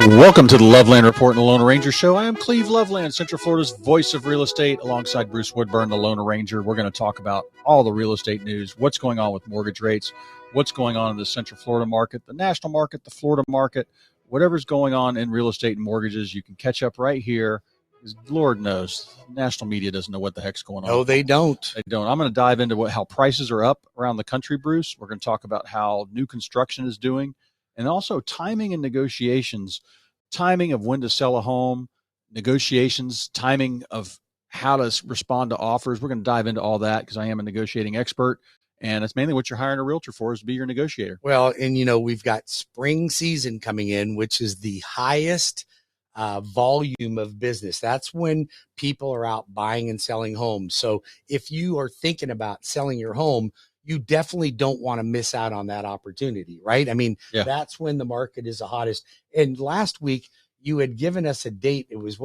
Welcome to the Loveland Report and the Lone Ranger Show. I am Cleve Loveland, Central Florida's voice of real estate, alongside Bruce Woodburn, the Lone Ranger. We're going to talk about all the real estate news, what's going on with mortgage rates, what's going on in the Central Florida market, the national market, the Florida market, whatever's going on in real estate and mortgages. You can catch up right here. Lord knows, national media doesn't know what the heck's going on. No, they don't. They don't. I'm going to dive into how prices are up around the country, Bruce. We're going to talk about how new construction is doing, and also timing and negotiations, timing of when to sell a home, negotiations, timing of how to respond to offers. We're going to dive into all that because I am a negotiating expert, and it's mainly what you're hiring a realtor for, is to be your negotiator. Well, and we've got spring season coming in, which is the highest volume of business. That's when people are out buying and selling homes. So if you are thinking about selling your home, you definitely don't want to miss out on that opportunity, right? I mean, That's when the market is the hottest. And last week you had given us a date. It was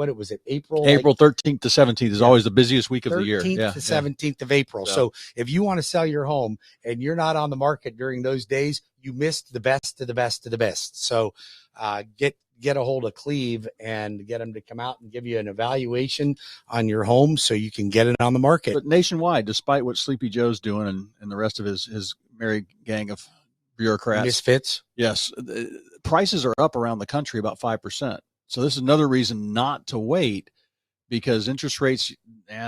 April 13th to 17th is always the busiest week of the year. 13th to 17th of April. So if you want to sell your home and you're not on the market during those days, you missed the best of the best of the best. So get a hold of Cleve and get them to come out and give you an evaluation on your home so you can get it on the market. But nationwide, despite what Sleepy Joe's doing and the rest of his merry gang of bureaucrats, misfits, yes, prices are up around the country about 5%. So this is another reason not to wait, because interest rates,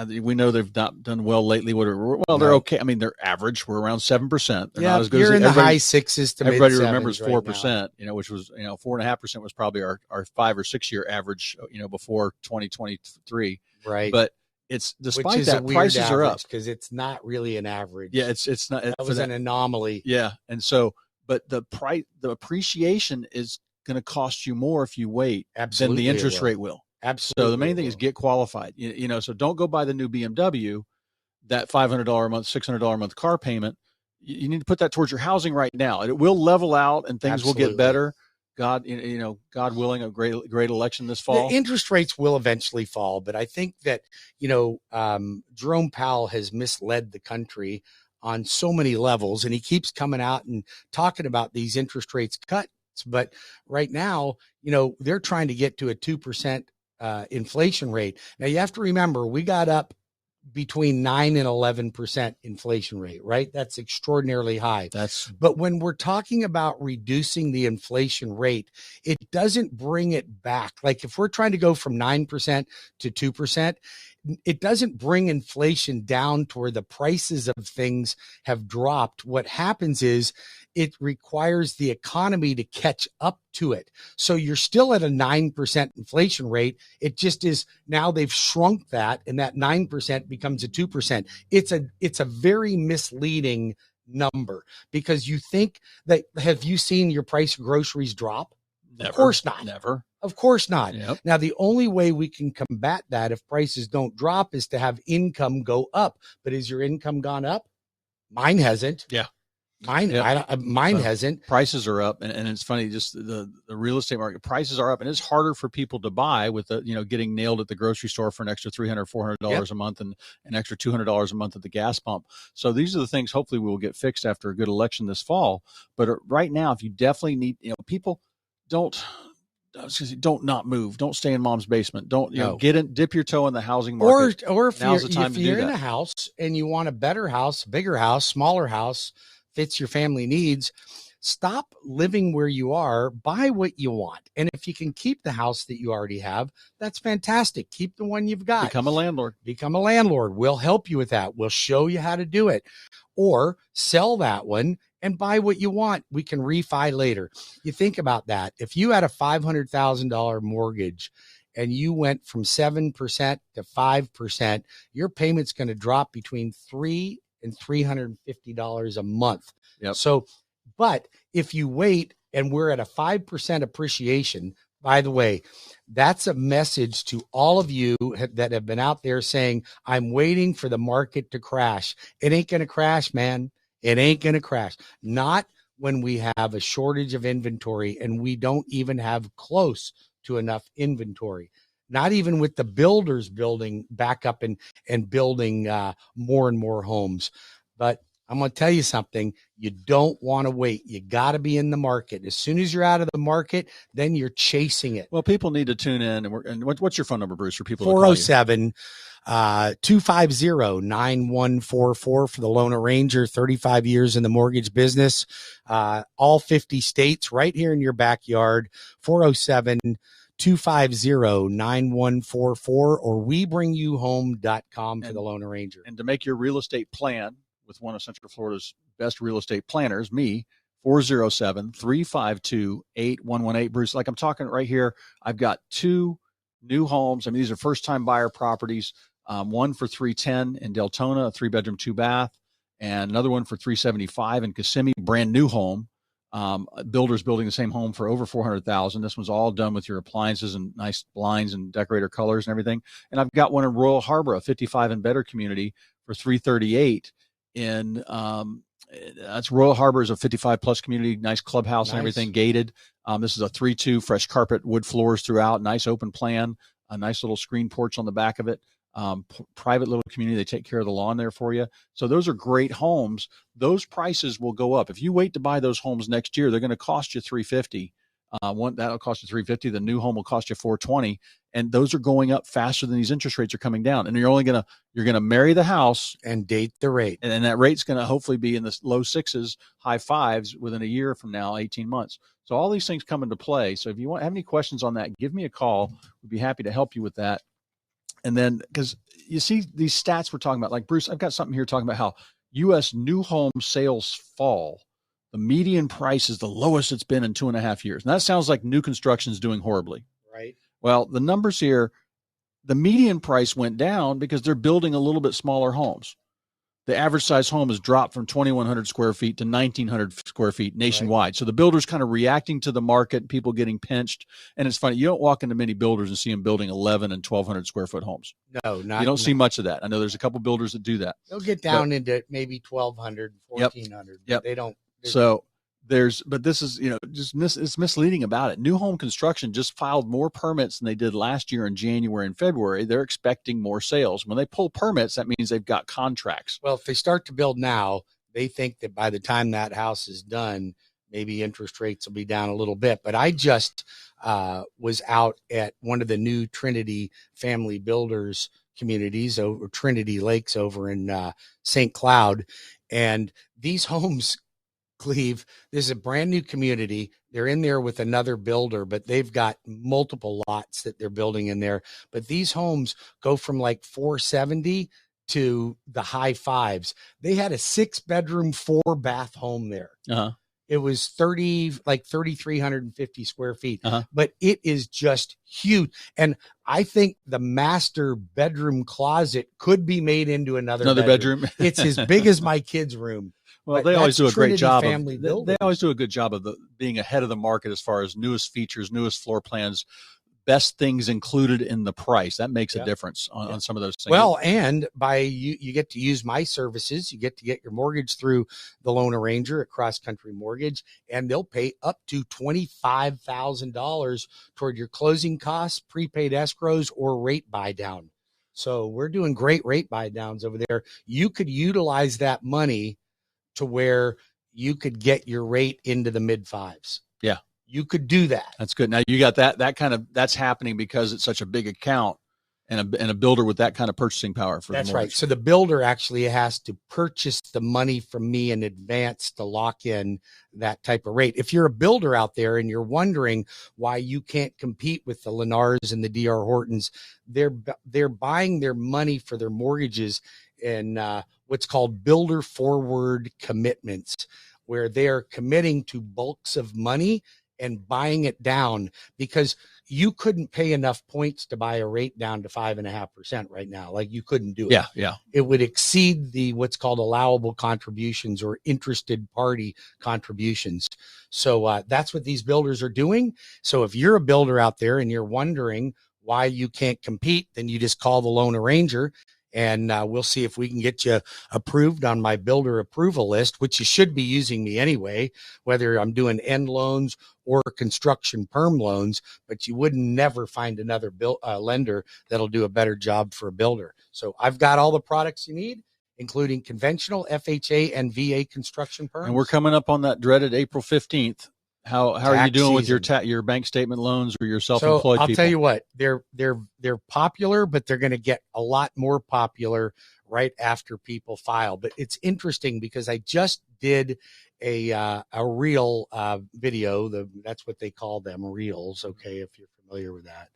we know they've not done well lately. They're okay. I mean, they're average. We're around 7%. They're not as good you're as in the high sixes to everybody mid-sevens remembers 4%, right which was 4.5% was probably our 5 or 6 year average, before 2023. Right. But it's despite that, prices are up because it's not really an average. Yeah, it's not. That was an anomaly. Yeah, and so, but the appreciation is going to cost you more if you wait than the interest rate will. Absolutely. So the main thing is get qualified. So don't go buy the new BMW, that $500 a month, $600 a month car payment. You need to put that towards your housing right now. It will level out and things will get better. God willing, a great election this fall. The interest rates will eventually fall, but I think that, Jerome Powell has misled the country on so many levels, and he keeps coming out and talking about these interest rates cuts. But right now, they're trying to get to a 2% inflation rate. Now you have to remember, we got up between 9 and 11% inflation rate, right? That's extraordinarily high. But when we're talking about reducing the inflation rate, it doesn't bring it back. Like if we're trying to go from 9% to 2%, it doesn't bring inflation down to where the prices of things have dropped. What happens is it requires the economy to catch up to it. So you're still at a 9% inflation rate. It just is now they've shrunk that, and that 9% becomes a 2%. It's a very misleading number, because you think that, have you seen your price of groceries drop? Never. Of course not. Never. Of course not. Yep. Now, the only way we can combat that if prices don't drop is to have income go up. But has your income gone up? Mine hasn't. Yeah. Mine hasn't. Prices are up, and it's funny, just the real estate market, prices are up, and it's harder for people to buy with getting nailed at the grocery store for an extra $300, $400 a month, and an extra $200 a month at the gas pump. So these are the things hopefully we will get fixed after a good election this fall. But right now, if you definitely need, people don't not move. Don't stay in mom's basement. Don't dip your toe in the housing market. Or if you're in a house and you want a better house, bigger house, smaller house, fits your family needs, stop living where you are, buy what you want. And if you can keep the house that you already have, that's fantastic. Keep the one you've got. Become a landlord. We'll help you with that. We'll show you how to do it. Or sell that one and buy what you want. We can refi later. You think about that. If you had a $500,000 mortgage and you went from 7% to 5%, your payment's going to drop between $300 and $350 a month. Yep. So, but if you wait and we're at a 5% appreciation, by the way, that's a message to all of you that have been out there saying, I'm waiting for the market to crash. It ain't going to crash, man. It ain't going to crash. Not when we have a shortage of inventory and we don't even have close to enough inventory. Not even with the builders building back up and building more and more homes. But I'm going to tell you something. You don't want to wait. You got to be in the market. As soon as you're out of the market, then you're chasing it. Well, people need to tune in. And what's your phone number, Bruce, for people? 407 250-9144 for the Lone Ranger, 35 years in the mortgage business, all 50 states right here in your backyard. 407-250-9144 or webringyouhome.com for the Lone Ranger. And to make your real estate plan with one of Central Florida's best real estate planners, me, 407-352-8118. Bruce, like I'm talking right here, I've got 2 new homes. I mean, these are first-time buyer properties. One for $310 in Deltona, a 3-bedroom, 2-bath, and another one for $375 in Kissimmee, brand new home. Builders building the same home for over $400,000. This one's all done with your appliances and nice blinds and decorator colors and everything. And I've got one in Royal Harbor, a 55 and better community for $338 in that's Royal Harbor is a 55 plus community, nice clubhouse and everything, gated. This is a 3-2, fresh carpet, wood floors throughout, nice open plan, a nice little screen porch on the back of it. Private little community. They take care of the lawn there for you. So those are great homes. Those prices will go up. If you wait to buy those homes next year, they're going to cost you $350. That'll cost you $350. The new home will cost you $420. And those are going up faster than these interest rates are coming down. And you're going to marry the house and date the rate. And that rate's going to hopefully be in the low 6s, high 5s within a year from now, 18 months. So all these things come into play. So if you have any questions on that, give me a call. We'd be happy to help you with that. And then, because you see these stats we're talking about, like Bruce, I've got something here talking about how U.S. new home sales fall. The median price is the lowest it's been in 2.5 years. And that sounds like new construction is doing horribly. Right. Well, the numbers here, the median price went down because they're building a little bit smaller homes. The average size home has dropped from 2,100 square feet to 1,900 square feet nationwide. Right. So the builders kind of reacting to the market, people getting pinched. And it's funny, you don't walk into many builders and see them building 11 and 1,200 square foot homes. No, not. You don't see much of that. I know there's a couple builders that do that. They'll get down into maybe 1,200, 1,400. Yep. They don't. So but this is, it's misleading about it. New home construction just filed more permits than they did last year in January and February. They're expecting more sales. When they pull permits, that means they've got contracts. Well, if they start to build now, they think that by the time that house is done, maybe interest rates will be down a little bit. But I just was out at one of the new Trinity Family Builders communities over Trinity Lakes over in St. Cloud. And these homes, Cleve, this is a brand new community. They're in there with another builder, but they've got multiple lots that they're building in there. But these homes go from like 470 to the high 5s. They had a 6-bedroom, 4-bath home there. Uh-huh. It was 3,350 square feet, but it is just huge. And I think the master bedroom closet could be made into another bedroom. It's as big as my kid's room. Well, they always do a great job. They always do a good job of being ahead of the market as far as newest features, newest floor plans, best things included in the price. That makes a difference on some of those things. Well, and by you get to use my services. You get your mortgage through the Lone Ranger at Cross Country Mortgage, and they'll pay up to $25,000 toward your closing costs, prepaid escrows, or rate buy down. So we're doing great rate buy downs over there. You could utilize that money to where you could get your rate into the mid 5s. Yeah. You could do that. That's good. Now you got that's happening because it's such a big account and a builder with that kind of purchasing power for that's right. So the builder actually has to purchase the money from me in advance to lock in that type of rate. If you're a builder out there and you're wondering why you can't compete with the Lennars and the DR Hortons, they're buying their money for their mortgages in what's called builder forward commitments, where they're committing to bulks of money and buying it down, because you couldn't pay enough points to buy a rate down to 5.5% right now. Like, you couldn't do it. Yeah. It would exceed the what's called allowable contributions or interested party contributions. So that's what these builders are doing. So if you're a builder out there and you're wondering why you can't compete, then you just call the Lone Ranger, and we'll see if we can get you approved on my builder approval list, which you should be using me anyway, whether I'm doing end loans or construction perm loans, but you would never find another lender that'll do a better job for a builder. So I've got all the products you need, including conventional, FHA, and VA construction firms. And we're coming up on that dreaded April 15th. How are you doing season. with your bank statement loans or your self-employed people? I'll tell you what, they're popular, but they're going to get a lot more popular right after people file. But it's interesting because I just did a reel video. That's what they call them, reels. Okay, if you're familiar with that.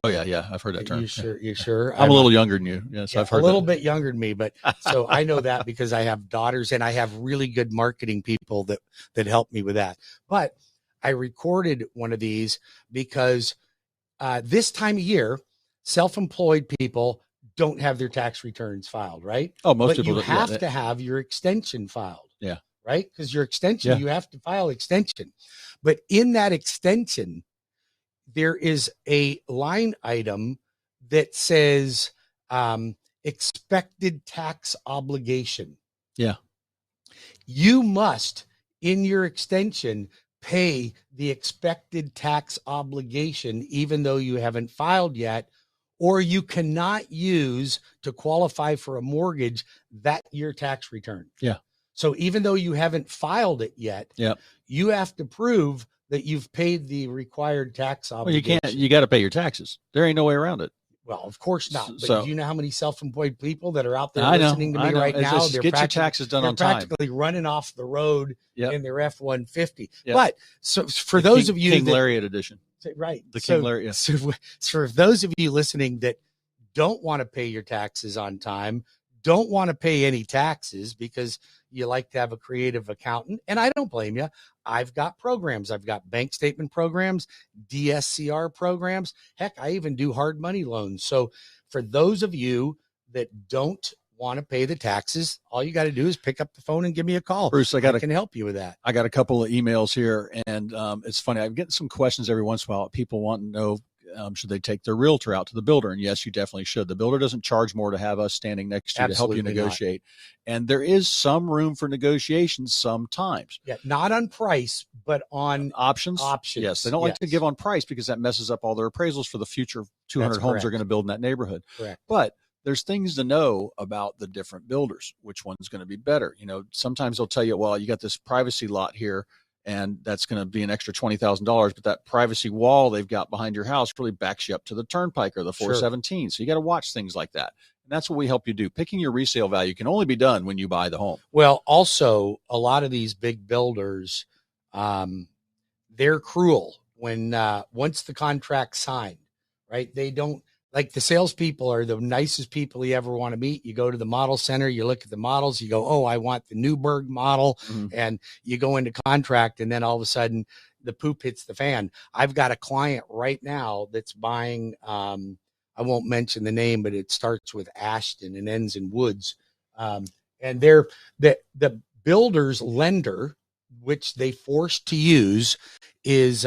Oh yeah, I've heard that term. You sure? I'm a little younger than you. Yes, I've heard a little bit younger than me, but so I know that because I have daughters and I have really good marketing people that help me with that. But I recorded one of these because this time of year, self-employed people don't have their tax returns filed, right? Oh, most but people you have to have your extension filed. Yeah. Right? Because your extension, you have to file extension. But in that extension, there is a line item that says expected tax obligation. Yeah. You must, in your extension, pay the expected tax obligation, even though you haven't filed yet, or you cannot use to qualify for a mortgage that year tax return. Yeah. So even though you haven't filed it yet, you have to prove that you've paid the required tax obligation. Well, you got to pay your taxes. There ain't no way around it. Well, of course not. But do you know how many self-employed people that are out there listening to me right now? They're get your taxes done on time. Practically running off the road in their F-150. Yep. But so for those of you King Lariat edition, right? The King Lariat. So for those of you listening that don't want to pay your taxes on time, don't want to pay any taxes because you like to have a creative accountant, and I don't blame you. I've got programs. I've got bank statement programs, DSCR programs. Heck, I even do hard money loans. So for those of you that don't want to pay the taxes, all you got to do is pick up the phone and give me a call. Bruce, I can help you with that. I got a couple of emails here, and it's funny. I'm getting some questions every once in a while. People want to know, should they take their realtor out to the builder? And yes, you definitely should. The builder doesn't charge more to have us standing next to you to help you negotiate. And there is some room for negotiation sometimes. Yeah, not on price, but on options. Yes, they don't like to give on price because that messes up all their appraisals for the future 200 homes they're going to build in that neighborhood. Correct. But there's things to know about the different builders, which one's going to be better. Sometimes they'll tell you, well, you got this privacy lot here, and that's going to be an extra $20,000. But that privacy wall they've got behind your house really backs you up to the turnpike or the 417. So you got to watch things like that. And that's what we help you do. Picking your resale value can only be done when you buy the home. Well, also, a lot of these big builders, they're cruel when once the contract's signed, right? They don't, like, the salespeople are the nicest people you ever want to meet. You go to the model center, you look at the models, you go, oh, I want the Newburgh model. Mm-hmm. And you go into contract, and then all of a sudden the poop hits the fan. I've got a client right now that's buying, I won't mention the name, but it starts with Ashton and ends in Woods. And they're the builder's lender, which they forced to use, is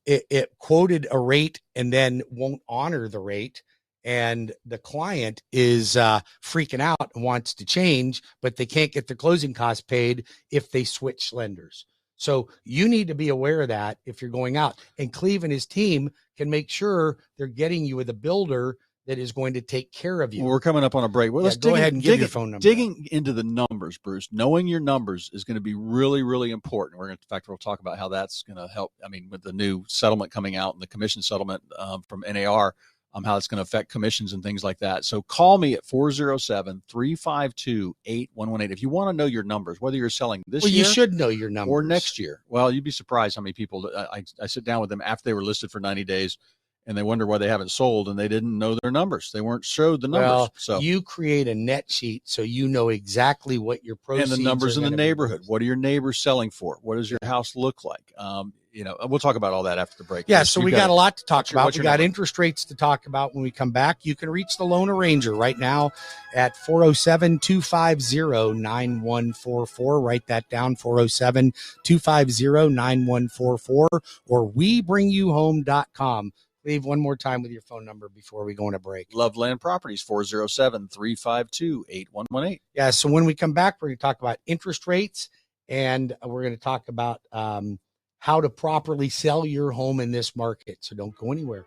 it quoted a rate and then won't honor the rate. And the client is freaking out and wants to change, but they can't get the closing costs paid if they switch lenders. So you need to be aware of that if you're going out. And Cleve and his team can make sure they're getting you with a builder that is going to take care of you. Well, we're coming up on a break. Well, let's go ahead and give your phone number. Digging into the numbers, Bruce, knowing your numbers is going to be really, really important. In fact, we'll talk about how that's going to help. I mean, with the new settlement coming out and the commission settlement from NAR, how it's going to affect commissions and things like that. So call me at 407-352-8118. If you want to know your numbers, whether you're selling this year. You should know your numbers. Or next year. Well, you'd be surprised how many people I sit down with them after they were listed for 90 days. And they wonder why they haven't sold, and they didn't know their numbers. They weren't showed the numbers. Well, so you create a net sheet so you know exactly what your proceeds and the numbers in the neighborhood. What are your neighbors selling for? What does your house look like? We'll talk about all that after the break. Yeah, so we got a lot to talk about. We got number? Interest rates to talk about when we come back. You can reach the Loan Arranger right now at 407-250-9144. Write that down, 407-250-9144, or webringyouhome.com. Leave one more time with your phone number before we go on a break. Loveland Properties, 407-352-8118. Yeah, so when we come back, we're going to talk about interest rates, and we're going to talk about how to properly sell your home in this market. So don't go anywhere.